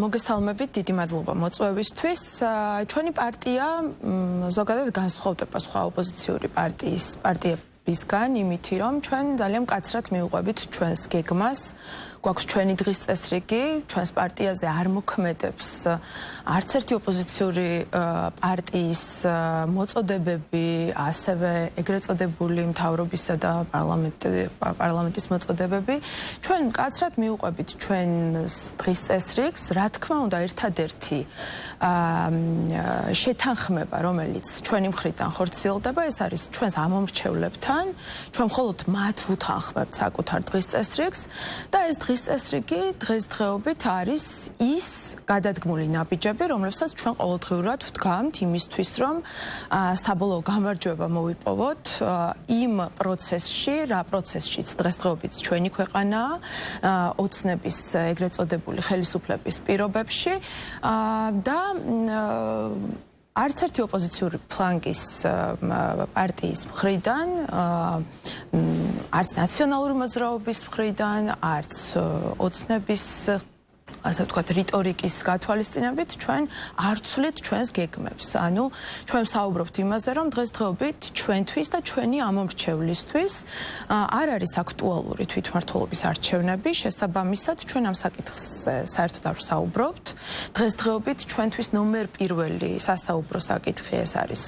მოგესალმებით, დიდი მადლობა მოწვევისთვის. ჩვენი პარტია ზოგადად განსხვავდება სხვა ოპოზიციური პარტიებისგან, იმითი რომ ჩვენ ძალიან მკაცრად მივუყვებით ჩვენს გეგმას. გვაქვს ჩვენი დღის წესრიგი, ჩვენს პარტიაზე არ მოქმედებს არც ერთი ოპოზიციური პარტიის მოწოდებები, ასევე ეგრეთ წოდებული მთავრობისა და პარლამენტის მოწოდებები. ჩვენ მკაცრად მივუყვებით ჩვენს დღის წესრიგს, რა თქმა უნდა, ერთადერთი შეთანხმება, რომელიც ჩვენი მხრიდან ხორციელდება, ეს არის ჩვენს ამომრჩევლებთან, ჩვენ მხოლოდ მათ ვუთანხმებთ საკუთარ დღის წესრიგს და ეს დღის წესრიგი დღესდღეობით არის ის გადადგმული ნაბიჯები, რომლებსაც ჩვენ ყოველდღიურად ვდგამთ იმისთვის, რომ საბოლოო გამარჯვება მოვიპოვოთ იმ პროცესში, რა პროცესშიც დღესდღეობით ჩვენი ქვეყანაა, ოცნების ეგრეთ წოდებული ხელისუფლების პირობებში და არც ერთი ოპოზიციური ფლანგის პარტიის მხრიდან, არც ნაციონალური მოძრაობის მხრიდან, არც ოცნების ასე ვთქვათ, რიტორიკის გათვალისწინებით ჩვენ არ ვცვლით ჩვენს გეგმებს. ანუ ჩვენ ვსაუბრობთ იმაზე, რომ დღესდღეობით ჩვენთვის და ჩვენი ამომრჩევლისთვის არ არის აქტუალური თვითმმართველობის არჩევნები, შესაბამისად ჩვენ ამ საკითხს საერთოდ არ ვსაუბრობთ. დღესდღეობით ჩვენთვის ნომერ პირველი სასაუბრო საკითხი ეს არის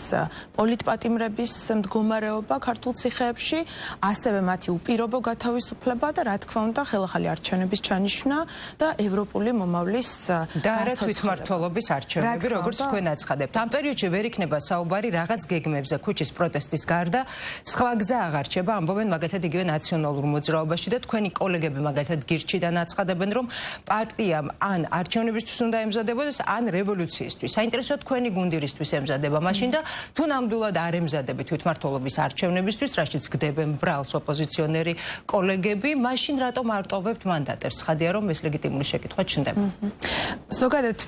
პოლიტპატიმრების მდგომარეობა ქართულ ციხეებში, ასევე მათი უპირობო გათავისუფლება და რა თქმა უნდა ხელახალი არჩევნების ჩანიშვნა და ევროპული მომავლის და არა თვითმმართველობის არჩევნები, როგორც თქვენ აცხადებთ. ამ პერიოდში ვერ იქნება საუბარი რაღაც გეგმებზე ქუჩის პროტესტის გარდა, სხვა გზა აღარ რჩება, ამბობენ მაგალითად იგივე ნაციონალურ მოძრაობაში და თქვენი კოლეგები მაგალითად გირჩიდან აცხადებენ, რომ პარტიამ ან არჩევნებისთვის უნდა ემზადებოდეს, ან რევოლუციისთვის. საინტერესოა თქვენი გუნდირისთვის ემზადება მაშინ და თუ ნამდვილად არ ემზადებით თვითმმართველობის არჩევნებისთვის, რაშიც გდებენ ბრალს ოპოზიციონერი კოლეგები, მაშინ რატომ არ ტოვებთ მანდატებს? ცხადია, რომ ეს ლეგიტიმური შეკითხვა ზოგადად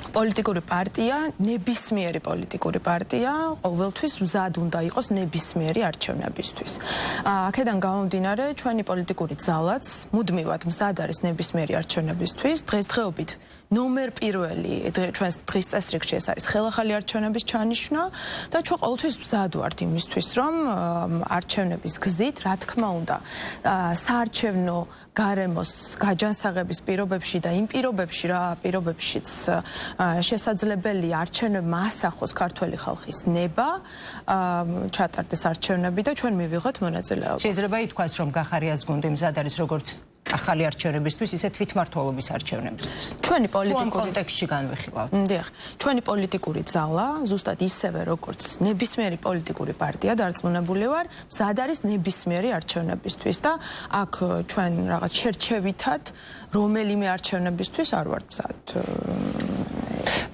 პოლიტიკური პარტია, ნებისმიერი პოლიტიკური პარტია ყოველთვის მზად უნდა იყოს ნებისმიერი არჩევნებისთვის. აქედან გამომდინარე, ჩვენი პოლიტიკური ძალაც მუდმივად მზად არის ნებისმიერი არჩევნებისთვის. დღესდღეობით ნომერ პირველი ჩვენს დღის წესრიგში ეს არის ხელახალი არჩევნების ჩანიშვნა და ჩვენ ყოველთვის მზად ვართ იმისთვის, რომ არჩევნების გზით, რა თქმა უნდა, საარჩევნო გარემოს გაჯანსაღების პირობებში და იმ პირობებში, რა პირობებშიც შესაძლებელია არჩევნებმა ასახოს ქართველი ხალხის ნება, ჩატარდეს არჩევნები და ჩვენ მივიღოთ მონაწილეობა. შეიძლება ითქვას, რომ გახარიას გუნდი მზად არის როგორც ახალი არჩევნებისთვის, ისე თვითმმართველობის არჩევნებისთვის. ჩვენი პოლიტიკური კონტექსტში განვიხილავთ. დიახ, ჩვენი პოლიტიკური ძალა, ზუსტად ისევე როგორც ნებისმიერი პოლიტიკური პარტია დარწმუნებული ვარ, მზად არის ნებისმიერი არჩევნებისთვის და აქ ჩვენ რაღაც შერჩევითად რომელიმე არჩევნებისთვის არ ვართ მზად.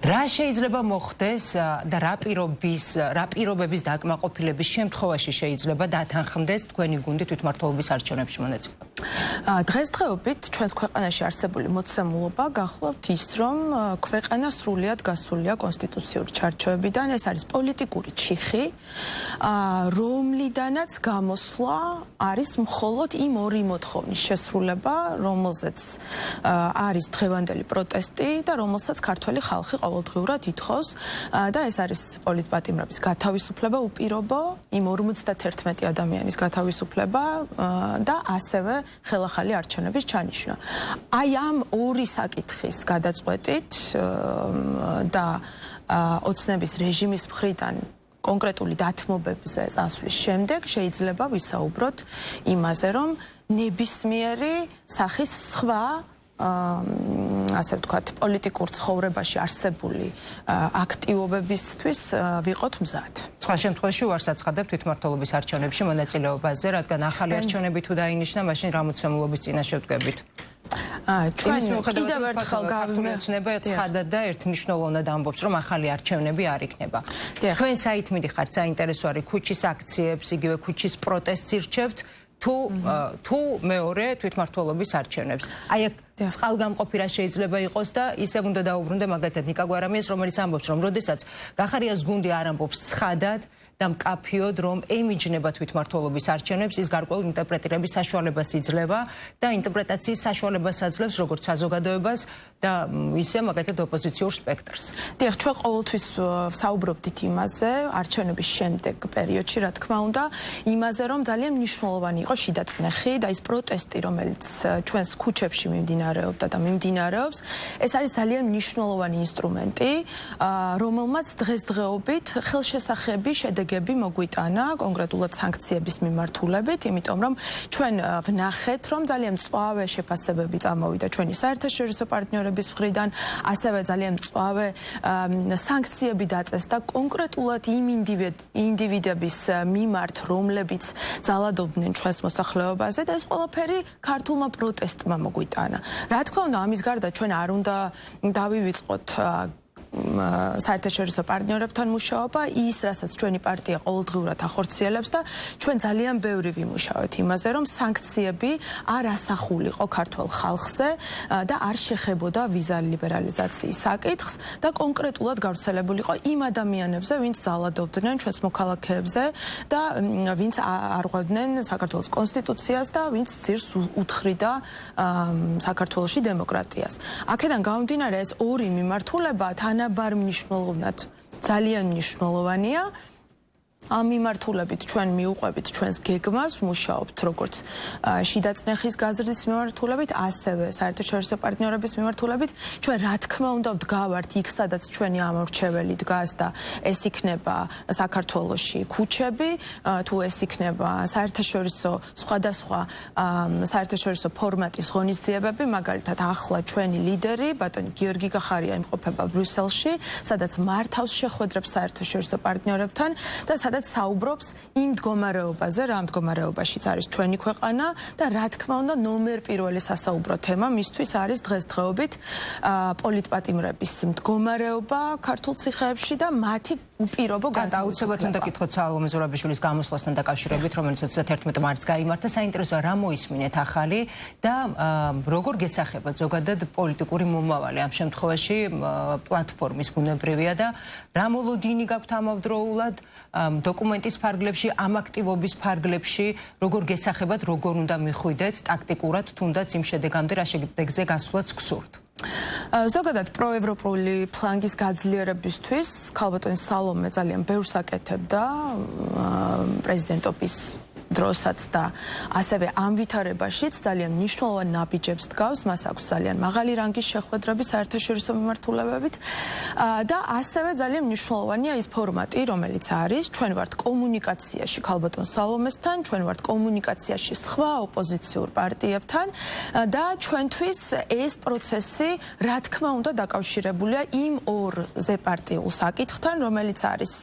რა შეიძლება მოხდეს და რა პირობების დაკმაყოფილების შემთხვევაში შეიძლება დათანხმდეს თქვენი გუნდი თვითმმართველობის არჩევნებში მონაწილეობა? დღესდღეობით ჩვენს ქვეყანაში არსებული მოცემულობა გახლავთ ის, რომ ქვეყანა სრულიად გასულია კონსტიტუციური ჩარჩოებიდან, ეს არის პოლიტიკური ჩიხი, რომლიდანაც გამოსვლა არის მხოლოდ იმ ორი მოთხოვნის შესრულება, რომელზეც არის დღევანდელი პროტესტი და რომელსაც ქართველი ხალხი ყოველდღიურად ითხოვს და ეს არის პოლიტპატიმრების გათავისუფლება უპირობო, იმ 51 ადამიანის გათავისუფლება და ასევე ხელახალი არჩევნების ჩანიშვნა. აი ამ ორი საკითხის გადაწყვეტით და ოცნების რეჟიმის მხრიდან კონკრეტული დათმობებზე წასვლის შემდეგ შეიძლება ვისაუბროთ იმაზე, რომ ნებისმიერი სახის სხვა ასე ვთქვათ, პოლიტიკურ ცხოვრებაში არსებული აქტივობებისთვის ვიყოთ მზად. სხვა შემთხვევაში უარს აცხადებთ თვითმმართველობის არჩევნებში მონაწილეობაზე, რადგან ახალი არჩევნები თუ დაინიშნა, მაშინ რა მოცემულობის წინაშე ვდგებით? ჩვენ კიდევ ერთხელ გავიმეცნება ცხადა და ერთმნიშვნელოვნად ამბობს, რომ ახალი არჩევნები არ იქნება. თქვენ საით მიდიხართ, საინტერესო არის ქუჩის აქციებს, იგივე ქუჩის პროტესტს ირჩევთ, თუ მეორე თვითმმართველობის არჩევნებს. აი აქ წყალგამყოფი რა შეიძლება იყოს და ისევ უნდა დაუბრუნდე მაგალითად ნიკა გვარამიას, რომელიც ამბობს, რომ როდესაც გახარიას გუნდი არ ამბობს ცხადად და მკაფიოდ, რომ ემიჯნება თვითმმართველობის არჩევნებს, ის გარკვეულ ინტერპრეტირების საშუალებას იძლევა და ინტერპრეტაციის საშუალებას აძლევს როგორც საზოგადოებას, და ისე მაგალითად ოპოზიციურ სპექტრს. დიახ, ჩვენ ყოველთვის საუბრობდით იმაზე, არჩევნების შემდეგ პერიოდში, რა თქმა უნდა, იმაზე, რომ ძალიან მნიშვნელოვანი იყო შიდაწნეხი და ის პროტესტი, რომელიც ჩვენს ქუჩებში მიმდინარეობდა და მიმდინარეობს, ეს არის ძალიან მნიშვნელოვანი ინსტრუმენტი, რომელმაც დღესდღეობით ხელშესახები შედეგები მოგვიტანა, კონკრეტულად სანქციების მიმართულებით, იმიტომ რომ ჩვენ ვნახეთ, რომ ძალიან მწვავე შეფასებები წამოვიდა ჩვენი საერთაშორისო პარტნიორების მხრიდან, ასევე ძალიან მწვავე სანქციები დაწესდა კონკრეტულად იმ ინდივიდების მიმართ, რომლებიც ძალადობდნენ ჩვენს მოსახლეობაზე და ეს ყველაფერი ქართულმა პროტესტმა მოგვიტანა. რა თქმა უნდა, ამის გარდა ჩვენ არ უნდა დავივიწყოთ საერთაშორისო პარტნიორებთან მუშაობა, ის, რასაც ჩვენი პარტია ყოველდღიურად ახორციელებს და ჩვენ ძალიან ბევრი ვიმუშავეთ იმაზე, რომ სანქციები არ ასახულიყო ქართულ ხალხზე და არ შეხებოდა ვიზა ლიბერალიზაციის საკითხს და კონკრეტულად გავრცელებულიყო იმ ადამიანებზე, ვინც ძალადობდნენ ჩვენს მოქალაქეებზე და ვინც არღვევდნენ საქართველოს კონსტიტუციას და ვინც ძირს უთხრიდა საქართველოში დემოკრატიას. აქედან გამომდინარე, ეს ორი მიმართულება თანაბარ მნიშვნელოვნად ძალიან მნიშვნელოვანია. ამ მიმართულებით ჩვენ მიუყვებით ჩვენს გეგმას, მუშაობთ როგორც შიდაწნეხის გაზრდის მიმართულებით, ასევე საერთაშორისო პარტნიორების მიმართულებით. ჩვენ რა თქმა უნდა ვდგავართ იქ, სადაც ჩვენი ამორჩეველი დგას და ეს იქნება საქართველოში ქუჩები, თუ ეს იქნება საერთაშორისო სხვადასხვა საერთაშორისო ფორმატის ღონისძიებები, მაგალითად ახლა ჩვენი ლიდერი ბატონი გიორგი გახარია იმყოფება ბრიუსელში, სადაც მართავს შეხვედრებს საერთაშორისო პარტნიორებთან და საუბრობს იმ მდგომარეობაზე, რა მდგომარეობაშიც არის ჩვენი ქვეყანა და რა თქმა უნდა ნომერ პირველი სასაუბრო თემა მისთვის არის დღესდღეობით პოლიტპატიმრების მდგომარეობა ქართულ ციხეებში და მათი უპირობო გადაუცებად უნდა გითხოთ სალომე ზურაბიშვილის გამოსვლასთან დაკავშირებით, რომელიც 31 მარტს გაიმართა. საინტერესოა რა მოისმინეთ ახალი და როგორ გესახებათ ზოგადად პოლიტიკური მომავალი ამ შემთხვევაში პლატფორმის ბუნებრივია და რა მოლოდინი გაქვთ ამავდროულად დოკუმენტის ფარგლებში, ამ აქტივობის ფარგლებში, როგორ გესახებათ, როგორ უნდა მიხვიდეთ ტაქტიკურად, თუნდაც იმ შედეგამდე, რა შედეგზე გასვლაც გსურთ. ზოგადად პროევროპული ფლანგის გაძლიერებისთვის ქალბატონი სალომე ძალიან ბევრს აკეთებდა პრეზიდენტობის დროსაც და ასევე ამ ვითარებაშიც ძალიან მნიშვნელოვან ნაბიჯებს დგავს, მას აქვს ძალიან მაღალი რანგის შეხვედრები საერთაშორისო მიმართულებებით და ასევე ძალიან მნიშვნელოვანია ის ფორმატი, რომელიც არის, ჩვენ ვართ კომუნიკაციაში ქალბატონ სალომესთან, ჩვენ ვართ კომუნიკაციაში სხვა ოპოზიციურ პარტიებთან და ჩვენთვის ეს პროცესი, რა თქმა უნდა, დაკავშირებულია იმ ორ ზეპარტიულ საკითხთან, რომელიც არის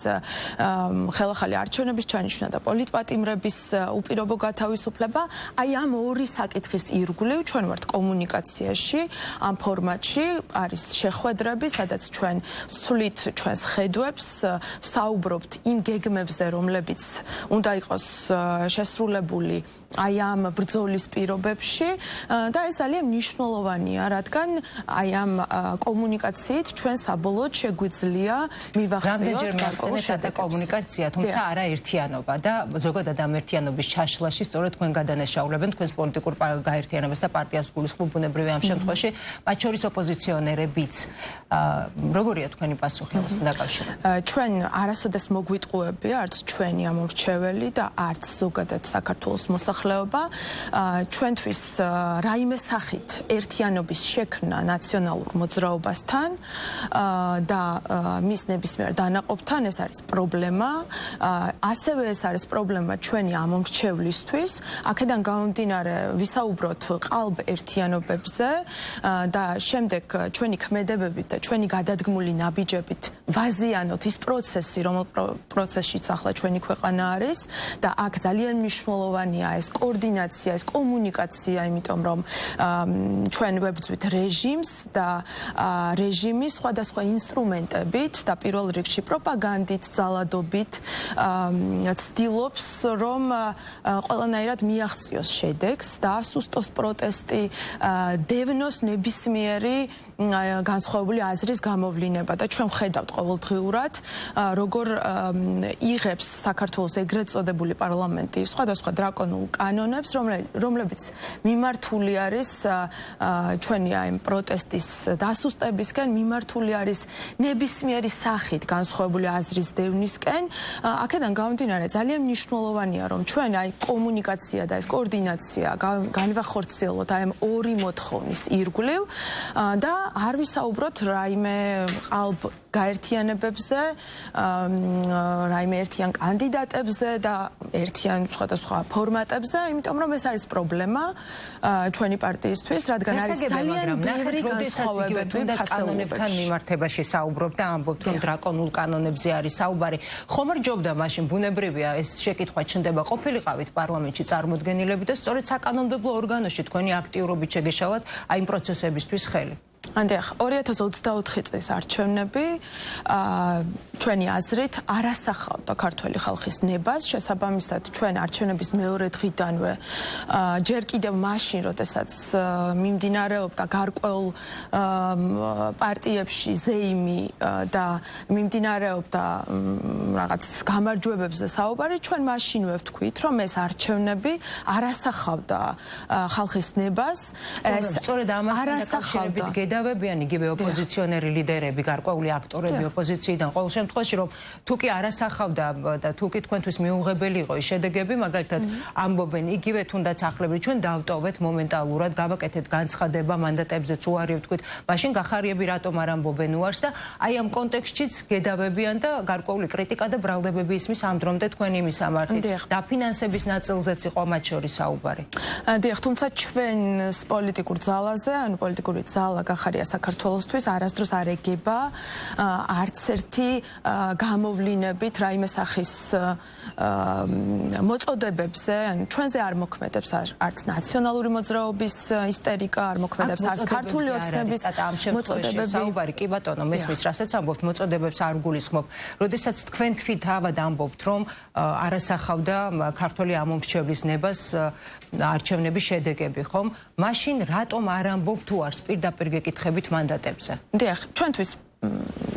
ხელახალი არჩევნების ჩანიშვნა და პოლიტპატიმრების უპირობო გათავისუფლება, აი ამ ორი საკითხის ირგვლივ ჩვენ ვართ კომუნიკაციაში, ამ ფორმატში არის შეხვედრები, სადაც ჩვენ ვცვლით ჩვენს ხედვებს, ვსაუბრობთ იმ გეგმებზე, რომლებიც უნდა იყოს შესრულებული აი ამ ბრძოლის პირობებში და ეს ძალიან მნიშვნელოვანია, რადგან აი ამ კომუნიკაციით ჩვენ საბოლოოდ შეგვიძლია მივახციოთ გარკვეულ შედეგებს. კომუნიკაცია, თუმცა არა ერთიანობა და ზოგადად ამ ერთიანობის ჩაშლაში სწორედ თქვენ გადანაშაულებენ თქვენს პოლიტიკურ გაერთიანებას და პარტიას გულისხმობ ბუნებრივია ამ შემთხვევაში, მათ შორის ოპოზიციონერებიც. როგორია თქვენი პასუხი ამასთან დაკავშირებით? ჩვენ არასოდეს მოგვიტყუებია არც ჩვენი ამორჩეველი და არც ზოგადად საქართველოს მოსახლეობა ჩვენთვის რაიმე სახით ერთიანობის შექმნა ნაციონალურ მოძრაობასთან და მის ნებისმიერ დანაყოფთან ეს არის პრობლემა. ასევე ეს არის პრობლემა ჩვენი ამორჩევლისთვის. აქედან გამომდინარე ვისაუბროთ ყალბ ერთიანობებზე და შემდეგ ჩვენი ქმედებებით და ჩვენი გადადგმული ნაბიჯებით ვაზიანოთ ის პროცესი, რომელ პროცესშიც ახლა ჩვენი ქვეყანა არის და აქ ძალიან მნიშვნელოვანია ეს კოორდინაცია, ეს კომუნიკაცია, იმიტომ რომ ჩვენ ვებრძვით რეჟიმს და რეჟიმის სხვადასხვა ინსტრუმენტებით და პირველ რიგში პროპაგანდით, ძალადობით ცდილობს, რომ ყველანაირად მიაღწიოს შედეგს და ასუსტოს პროტესტი, დევნოს ნებისმიერი განსხვავებული აზრის გამოვლინება და ჩვენ ვხედავთ ყოველდღიურად როგორ იღებს საქართველოს ეგრეთ წოდებული პარლამენტი სხვადასხვა დრაკონულ კანონებს, რომლებიც მიმართული არის ჩვენი აი პროტესტის დასუსტებისკენ, მიმართული არის ნებისმიერი სახით განსხვავებული აზრის დევნისკენ. აქედან გამომდინარე ძალიან მნიშვნელოვანია რომ ჩვენ აი კომუნიკაცია და ეს კოორდინაცია განვახორციელოთ აი ამ ორი მოთხოვნის ირგვლივ და არ ვისაუბროთ რაიმე ყალბ გაერთიანებებზე, რაიმე ერთიან კანდიდატებზე და ერთიან სხვადასხვა ფორმატებზე, იმიტომ რომ ეს არის პრობლემა ჩვენი პარტიისთვის, რადგან არის ძალიან ბევრი განსხვავებები კანონებთან მიმართებაში საუბრობ და ამბობ რომ დრაკონულ კანონებზე არის საუბარი. ხომ არ ჯობდა მაშინ ბუნებრივია ეს შეკითხვა ჩნდება ყოფილიყავით პარლამენტში წარმოდგენილები და სწორედ საკანონმდებლო ორგანოში თქვენი აქტიურობით შეგეშალათ აი იმ პროცესებისთვის ხელი. Ანდეახ 2024 წლის არჩევნები ჩვენი აზრით არასახავდა ქართველი ხალხის ნებას, შესაბამისად ჩვენ არჩევნების მეორე დღიდანვე ჯერ კიდევ მაშინ, როდესაც მიმდინარეობდა გარკვეულ პარტიებში ზეიმი და მიმდინარეობდა რაღაც გამარჯვებებზე საუბარი, ჩვენ მაშინვე ვთქვით, რომ ეს არჩევნები არასახავდა ხალხის ნებას, ეს სწორედ ამასთან დაკავშირებით გედავებიან იგივე ოპოზიციონერი ლიდერები, გარკვეული აქტორები ოპოზიციიდან ყოველ შემთხვევაში რომ თუ კი არასახავდა და თუ კი თქვენთვის მიუღებელი იყო ის შედეგები, მაგალითად ამბობენ იგივე თუნდაც ახლებრივ ჩვენ დავტოვეთ მომენტალურად, გავაკეთეთ განცხადება მანდატებზეც უარი ვთქვით, მაშინ გახარიები რატომ არ ამბობენ უარს და აი ამ კონტექსტშიც გედავებიან და გარკვეული კრიტიკა და ბრალდებები ისმის ამ დრომდე თქვენი მისამართით. დაფინანსების ნაწილზეც იყო მათ შორის საუბარი. დიახ, თუმცა ჩვენს პოლიტიკურ ძალაზე, ანუ პოლიტიკური ძალა გახარია საქართველოსთვის არასდროს არ ეგება არც ერთი გამოვლინებით რაიმე სახის მოწოდებებზე, ანუ ჩვენზე არ მოქმედებს არც ნაციონალური მოძრაობის ისტერიკა, არ მოქმედებს არც ქართული ოცნების მოწოდებები. საუბარი კი ბატონო, მესმის რასაც ამბობთ, მოწოდებებს არ გულისხმობ. როდესაც თქვენ თვითთავად ამბობთ, რომ არასახავდა ქართული ამომრჩევლის ნებას არჩევნების შედეგები, ხომ? მაშინ რატომ არ ამბობთ უარს პირდაპირ გეკითხებით მანდატებზე? დიახ, ჩვენთვის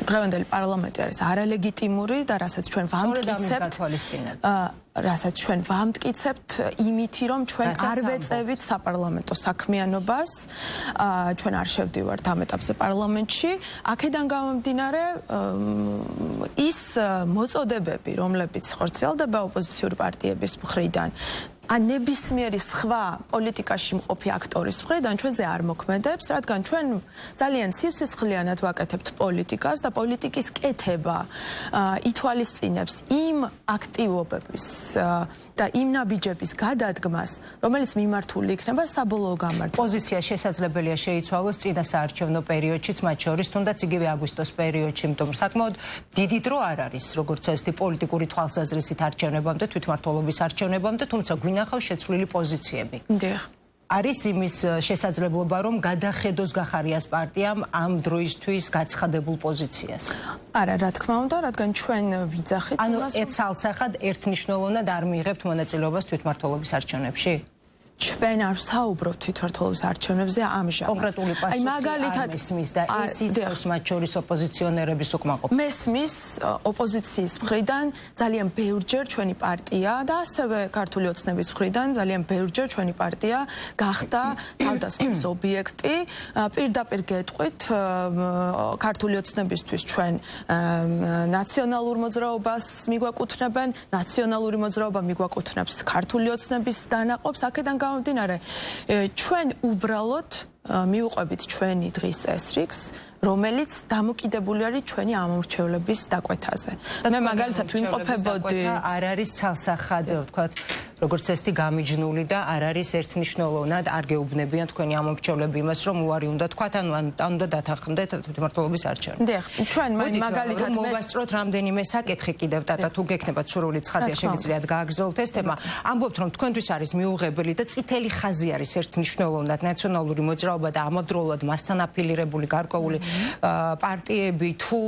დღევანდელი პარლამენტი არის არალეგიტიმური და რასაც ჩვენ ვამტკიცებთ იმითი, რომ ჩვენ არ ვეწევით საპარლამენტო საქმიანობას, ჩვენ არ შევდივართ ამ ეტაპზე პარლამენტში. აქედან გამომდინარე ის მოწოდებები, რომლებიც ხორციელდება ოპოზიციური პარტიების მხრიდან ან ნებისმიერი სხვა პოლიტიკაში მყოფი აქტორის მხრიდან ჩვენზე არ მოქმედებს, რადგან ჩვენ ძალიან სივსისხლიანად ვაკეთებთ პოლიტიკას და პოლიტიკის კეთება ითვალისწინებს იმ აქტივობების და იმ ნაბიჯების გადადგმას, რომელიც მიმართული იქნება საბოლოო გამარჯვებას. პოზიცია შესაძლებელია შეიცვალოს წინა საარჩევნო პერიოდშიც, მათ შორის თუნდაც იგივე აგვისტოს პერიოდში, იმიტომ რომ საკმაოდ დიდი დრო არ არის, როგორც წესი პოლიტიკური თვალსაზრისით არჩევნებამდე, თვითმმართველობის არჩევნებამდე, თუმცა გვინახავს შეცვლილი პოზიციები. დიახ. არის იმის შესაძლებლობა, რომ გადახედოს გახარიას პარტიამ ამ დროისთვის გაცხადებულ პოზიციას? არა, რა თქმა უნდა, რადგან ჩვენ ვიძახით ანუ ცალსახად ერთნიშნულოვნად არ მიიღებთ მონაწილეობას თვითმმართველობის არჩევნებში? ჩვენ არ ვსაუბრობთ თვითმმართველობის არჩევნებზე ამჟამად. კონკრეტული პასუხი მაგალითად მისმის და ეს იწევს მათ შორის ოპოზიციონერების უკმაყოფილებას. მესმის ოპოზიციის მხრიდან ძალიან ბევრჯერ ჩვენი პარტია და ასევე ქართული ოცნების მხრიდან ძალიან ბევრჯერ ჩვენი პარტია გახდა თავდასხმის ობიექტი. პირდაპირ გეტყვით, ქართული ოცნებისთვის ჩვენ ნაციონალურ მოძრაობას მიგვაკუთვნებენ, ნაციონალური მოძრაობა მიგვაკუთვნებს ქართული ოცნების დანაყოფს, აქედან გამომდინარე, ჩვენ უბრალოდ მივუყვებით ჩვენი დღის წესრიგს, რომელიც დამოკიდებული არის ჩვენი ამომრჩევლების დაკვეთაზე. მე მაგალითად ვიმყოფებოდი არ არის ცალსახად, ვთქვათ, როგორც წესი გამიჯნული და არ არის ერთნიშნულოვნად არ გეუბნებიან თქვენი ამომრჩევლები იმას, რომ უარი უნდა თქვათ, ანუ უნდა დათანხმდეთ თვითმმართველობის არჩევნები. დიახ, ჩვენ მაგალითად მოვასწროთ რამდენიმე საკითხი კიდევ, ტატა თუ გექნებათ სრული ცხადია, შეგიძლიათ გააგრძელოთ ეს თემა. ამბობთ, რომ თქვენთვის არის მიუღებელი და წითელი ხაზი არის ერთნიშნულოვნად ნაციონალური მოძრაობა და ამავდროულად მასთან აფილირებული გარკვეული პარტიები თუ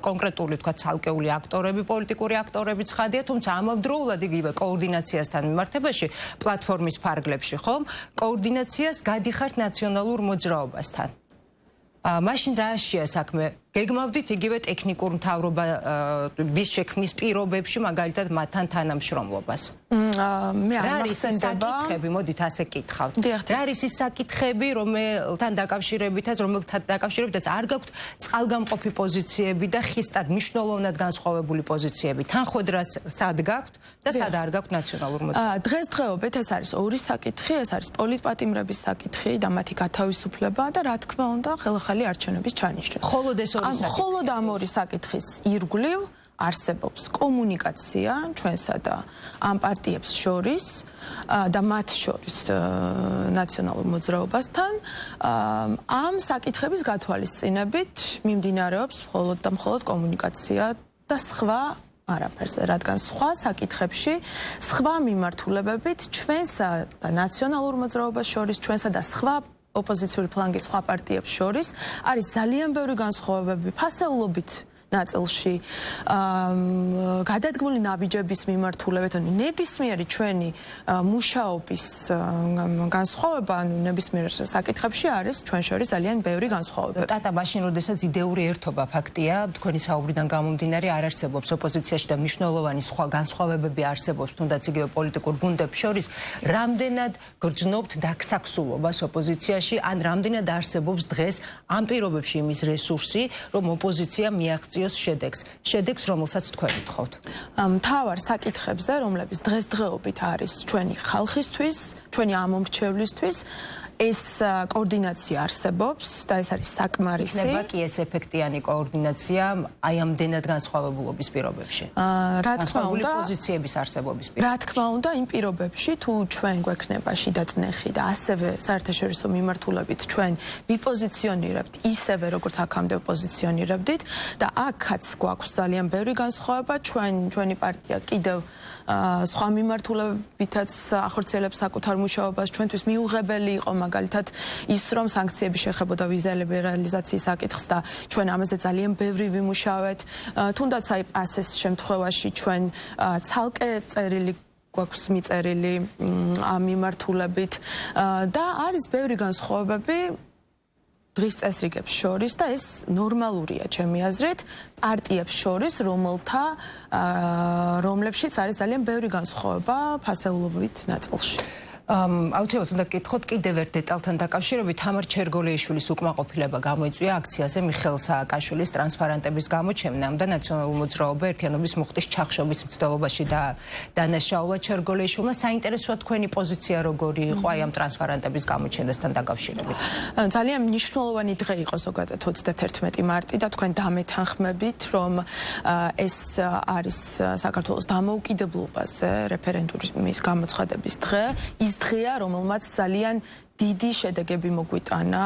კონკრეტული თქვა ცალკეული აქტორები, პოლიტიკური აქტორები ცხადია, თუმცა ამავდროულად იგივე კოორდინაციასთან მიმართებაში პლატფორმის ფარგლებში, ხომ? კოორდინაციას გადიხართ ნაციონალურ მოძრაობასთან. მაშინ რა შეა საქმე? გეგმავდით იგივე ტექნიკურ მთავრობის შექმნის პირობებში, მაგალითად მათთან თანამშრომლობას. მე არ მახსენდება. მოდით ასე კითხავთ. რა არის ის საკითხები, რომელთან დაკავშირებითაც არ გაქვთ წყალგამყოფი პოზიციები და ხისტად მნიშვნელოვნად განსხვავებული პოზიციები. თანხმედრას სად გაქვთ და სად არ გაქვთ ნაციონალურ მოძრაობას? დღესდღეობით ეს არის ორი საკითხი, ეს არის პოლიტპატიმრების საკითხი და მათი გათავისუფლება და რა თქმა უნდა ხელახალი არჩევნების ჩანიშვნა. მხოლოდ ამ ორი საკითხის ირგვლივ არსებობს კომუნიკაცია ჩვენსა და ამ პარტიებს შორის და მათ შორის ნაციონალურ მოძრაობასთან ამ საკითხების გათვალისწინებით მიმდინარეობს მხოლოდ კომუნიკაცია და სხვა არაფერს, რადგან სხვა საკითხებში სხვა მიმართულებებით ჩვენსა და ნაციონალურ მოძრაობას შორის, ჩვენსა და სხვა ოპოზიციური ფლანგის სხვა პარტიებს შორის არის ძალიან ბევრი განსხვავებები ფასეულობით ნაწილში გადადგმული ნაბიჯების მიმართულებით, ანუ ნებისმიერი ჩვენი მუშაობის განსხვავება, ანუ ნებისმიერ საკითხებში არის ჩვენ შორის ძალიან ბევრი განსხვავება. ტატა, მაშინ როდესაც იდეური ერთობა ფაქტია, თქვენი საუბრიდან გამომდინარე არ არსებობს ოპოზიციაში და მნიშვნელოვანი სხვა განსხვავებები არსებობს, თუნდაც იგივე პოლიტიკურ გუნდებს შორის, რამდენად გრძნობთ დაგსაქსულობას ოპოზიციაში, ან რამდენად არსებობს დღეს ამ პირობებში იმის რესურსი, რომ ოპოზიცია მიაღწიოს შედეგს, რომელსაც თქვენ გთხოვთ. მთავარ საკითხებზე, რომლებიც დღესდღეობით არის ჩვენი ხალხისთვის, ჩვენი ამომრჩევლისთვის, ეს კოორდინაცია არსებობს და ეს არის საკმარისი. იქნება კი ეს ეფექტიანი კოორდინაცია აი ამდენად განსხვავებულობის პირობებში. რა თქმა უნდა, პოზიციების არსებობის პირობებში. რა თქმა უნდა, იმ პირობებში თუ ჩვენ გვექნება შიდა წნეხი და ასევე საერთაშორისო მიმართულებით ჩვენ ვიპოზიციონირებთ ისევე როგორც აქამდე პოზიციონირებდით და აქაც გვაქვს ძალიან ბევრი განსხვავება, ჩვენი პარტია კიდევ სხვა მიმართულებითაც ახორციელებს საკუთარ მუშაობას, ჩვენთვის მიუღებელი იყო მაგალითად ის რომ სანქციები შეხებოდა ვიზა ლიბერალიზაციის საკითხს და ჩვენ ამაზე ძალიან ბევრი ვიმუშავეთ. თუნდაც აი პასეს შემთხვევაში ჩვენ ცალკე წერილი გვაქვს მიწერილი ამ მიმართულებით და არის ბევრი განსხვავებები დღის წესრიგებს შორის და ეს ნორმალურია ჩემი აზრით პარტიებს შორის, რომლებშიც არის ძალიან ბევრი განსხვავება ფასეულობით ნაწილში. აუცილებლად უნდა გკითხოთ კიდევ ერთ დეტალთან დაკავშირებით თამარ ჩერგოლეიშვილის უკმაყოფილება გამოიწვია აქციაზე მიხეილ სააკაშვილის ტრანსპარანტების გამოჩენამ და ნაციონალურ მოძრაობა ერთიანობის მუხტის ჩახშობის მცდელობაში დანაშაულა ჩერგოლეიშვილმა. საინტერესოა თქვენი პოზიცია როგორი იყო აი ამ ტრანსპარანტების გამოჩენასთან დაკავშირებით. ძალიან მნიშვნელოვანი დღე იყო ზოგადად 31 მარტი და თქვენ დამეთანხმებით რომ ეს არის საქართველოს დამოუკიდებლობაზე რეფერენდუმის გამოცხადების დღე. ის დღეა, რომელმაც ძალიან დიდი შედეგები მოგვიტანა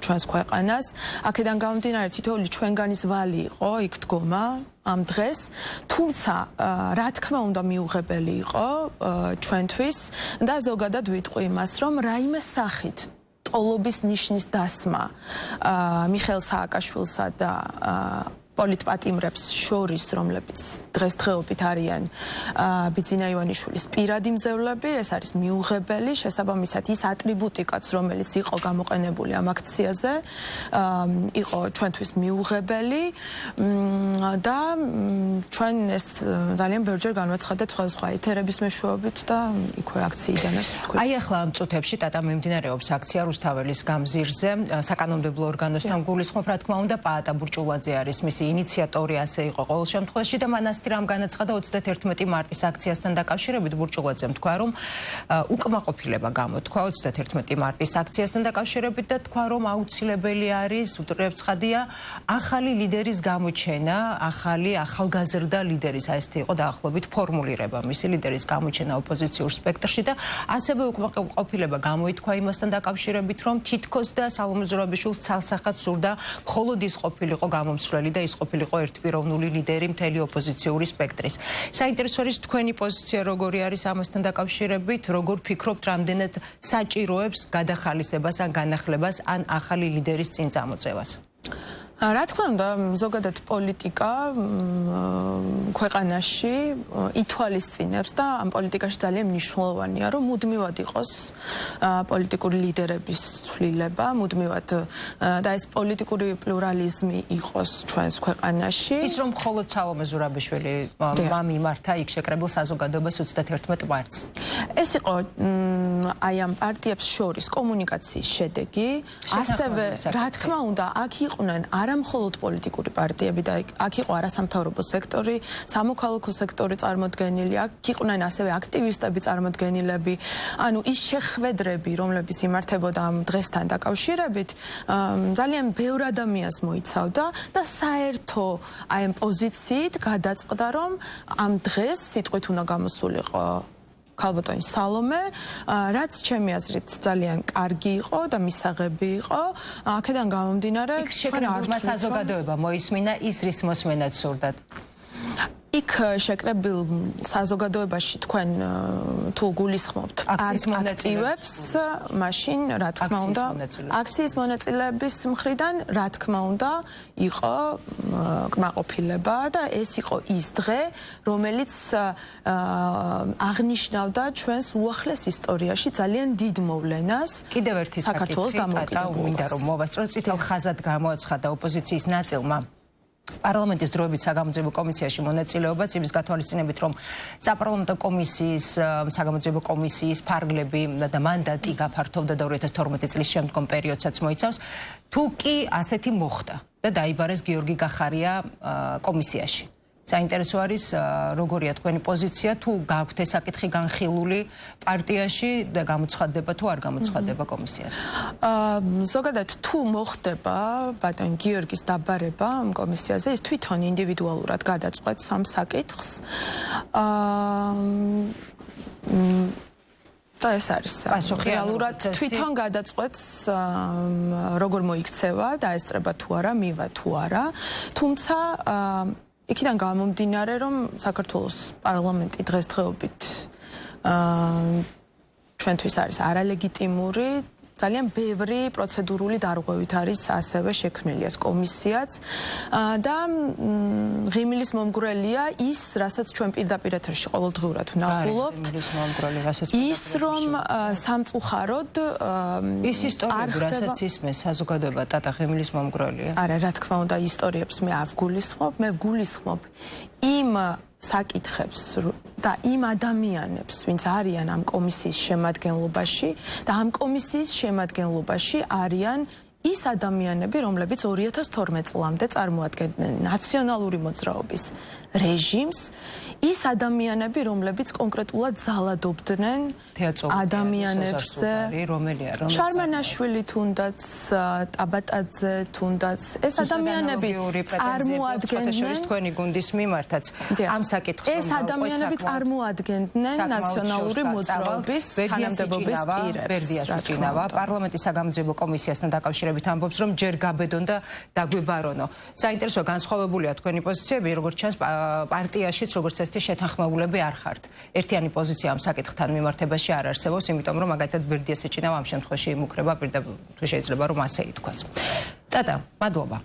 ჩვენს ქვეყანას. აქედან გამომდინარე თითოეული ჩვენგანის ვალი იყო იქ დგომა ამ დღეს, თუმცა რა თქმა უნდა მიუღებელი იყო ჩვენთვის და ზოგადად ვიტყვი იმას, რომ რაიმე სახით ტოლობის ნიშნის დასმა მიხეილ სააკაშვილსა და პოლიტპატიმრებს შორის, რომლებიც დღესდღეობით არიან ბიძინა ივანიშვილის პირადი მძევლები, ეს არის მიუღებელი, შესაბამისად ის ატრიბუტიკაც, რომელიც იყო გამოყენებული ამ აქციაზე, იყო ჩვენთვის მიუღებელი და ჩვენ ეს ძალიან ბევრჯერ განვაცხადეთ სხვადასხვა ეთერების მეშვეობით და იქვე აქციიდანაც თქვი. აი ახლა ამ წუთებში ტატა მიმდინარეობს აქცია რუსთაველის გამზირზე, საკანონმდებლო ორგანოსთან გულისხმობ, რა თქმა უნდა, პაატა ბურჭულაძე არის მისი ინიციატორი ასე იყო ყოველ შემთხვევაში და მანასტირ ამ განაცხადა 31 მარტის აქციასთან დაკავშირებით ბურჭულაძემ თქვა რომ უკმაყოფილება გამოთქვა 31 მარტის აქციასთან დაკავშირებით და თქვა რომ აუცილებელი არის უტრებცხადია ახალი ლიდერის გამოჩენა, ახალგაზრდა ლიდერის ასეთი იყო დაახლოებით ფორმულირება მისი ლიდერის გამოჩენა ოპოზიციურ სპექტრში და ასევე უკმაყოფილება გამოითქვა იმასთან დაკავშირებით რომ თითქოს და სალომე ზურაბიშვილს ცალსახად სურდა მხოლოდ ის ყოფილიყო გამომცვლელი და ის ყოფილიყო ერთპიროვნული ლიდერი მთელი ოპოზიციური სპექტრის. საინტერესო არის თქვენი პოზიცია როგორი არის ამასთან დაკავშირებით, როგორ ფიქრობთ, რამდენად საჭიროებს გადახალისებას ან განახლებას ან ახალი ლიდერის წინ წამოწევას? რა თქმა უნდა, ზოგადად პოლიტიკა ქვეყანაში ითვალისწინებს და ამ პოლიტიკაში ძალიან მნიშვნელოვანია, რომ მუდმივად იყოს პოლიტიკური ლიდერების ცვლილება, მუდმივად და ეს პოლიტიკური პლურალიზმი იყოს ჩვენს ქვეყანაში. ის რომ მხოლოდ სალომე ზურაბიშვილი მიმართა იქ შეკრებილ საზოგადოებას 31 მარტს. ეს იყო აი ამ პარტიებს შორის კომუნიკაციის შედეგი, ასევე რა თქმა უნდა, აქ იყვნენ არა მხოლოდ პოლიტიკური პარტიები და აქ იყო არასამთავრობო სექტორი, სამოქალაქო სექტორი წარმოდგენილი, აქ იყვნენ ასევე აქტივისტები წარმოდგენილები, ანუ ის შეხვედრები, რომლებიც იმართებოდა ამ დღესთან დაკავშირებით, ძალიან ბევრ ადამიანს მოიცავდა და საერთო აი ამ პოზიციით გადაწყდა, რომ ამ დღეს სიტყვით უნდა გამოსულიყო ქალბატონი სალომე, რაც ჩემი აზრით ძალიან კარგი იყო და მისაღები იყო. აქედან გამომდინარე, შეკრებილმა საზოგადოება მოისმინა ის, რის მოსმენაც სურდათ. იქ შეკრებილ საზოგადოებაში თქვენ თუ გულისხმობთ აქტივებს, მაშინ რა თქმა უნდა, აქციის მონაწილეების მხრიდან რა თქმა უნდა იყო კმაყოფილება და ეს იყო ის დღე, რომელიც აღნიშნავდა ჩვენს უახლეს ისტორიაში ძალიან დიდ მოვლენას. კიდევ ერთი საქართველოს დამოუკიდებლობას. მინდა რომ მოვასწრო, წითელ ხაზად გამოაცხადა ოპოზიციის ნაწილმა პარლამენტის დროებით საგამოძიებო კომისიაში მონაწილეობაც იმის გათვალისწინებით, რომ საპარლამენტო კომისიის, საგამოძიებო კომისიის ფარგლები და მანდატი გაფართოვდა და 2012 წლის შემდგომ პერიოდსაც მოიცავს, თუ კი ასეთი მოხდა და დაიბარეს გიორგი გახარია კომისიაში. საინტერესო არის როგორია თქვენი პოზიცია, თუ გააქვთ ეს საკითხი განხილული პარტიაში და გამოცხადდება თუ არ გამოცხადდება კომისიაზე. ზოგადად თუ მოხდება ბატონ გიორგის დაბარება ამ კომისიაზე, ის თვითონ ინდივიდუალურად გადაწყვეტს ამ საკითხს. და ეს არის რეალურად თვითონ გადაწყვეტს როგორ მოიქცევა და ესწრება თუ არა, მივა თუ არა. თუმცა იქიდან გამომდინარე, რომ საქართველოს პარლამენტი დღესდღეობით ჩვენთვის არის არალეგიტიმური, ძალიან ბევრი პროცედურული დარღვევით არის ასევე შექმნილი ეს კომისიაც და ღიმილის მომგვრელია ის, რასაც ჩვენ პირდაპირ ეთერში ყოველდღიურად ვნახულობთ. ის რომ სამწუხაროდ ის ისტორიები, რასაც ისმის საზოგადოება ტატა ღიმილის მომგვრელია. არა, რა თქმა უნდა, ისტორიებს მე არ ვგულისხმობ, მე ვგულისხმობ იმ საკითხებს და იმ ადამიანებს, ვინც არიან ამ კომისიის შემადგენლობაში და ამ კომისიის შემადგენლობაში არიან ის ადამიანები, რომლებიც 2012 წლამდე წარმოადგენდნენ ნაციონალური მოძრაობის რეჟიმს, ის ადამიანები, რომლებიც კონკრეტულად ძალადობდნენ ადამიანებზე, შარმანაშვილი თუნდაც, ტაბატაძე თუნდაც, ეს ადამიანები წარმოადგენდნენ თქვენი გუნდის მიმართაც ამ საკითხს ეს ადამიანები წარმოადგენდნენ ნაციონალური მოძრაობის თანამდებობის პირებს. ბერდია სიჭინავა პარლამენტის საგამოძიებო კომისიასთან დაკავშირებით ამბობს, რომ ჯერ გაბედონ და დაგვიბარონო. საინტერესო განსხვავებულია თქვენი პოზიციები, როგორც ჩანს პარტიაშიც, როგორც წესი შეთანხმებულები არ ხართ. ერთიანი პოზიცია ამ საკითხთან მიმართებაში არ არსებობს, იმიტომ რომ მაგალითად ბერდია სიჭინავა ამ შემთხვევაში იმუქრება პირდაპირ, თუ შეიძლება რომ ასე ითქვას. ტატა, მადლობა.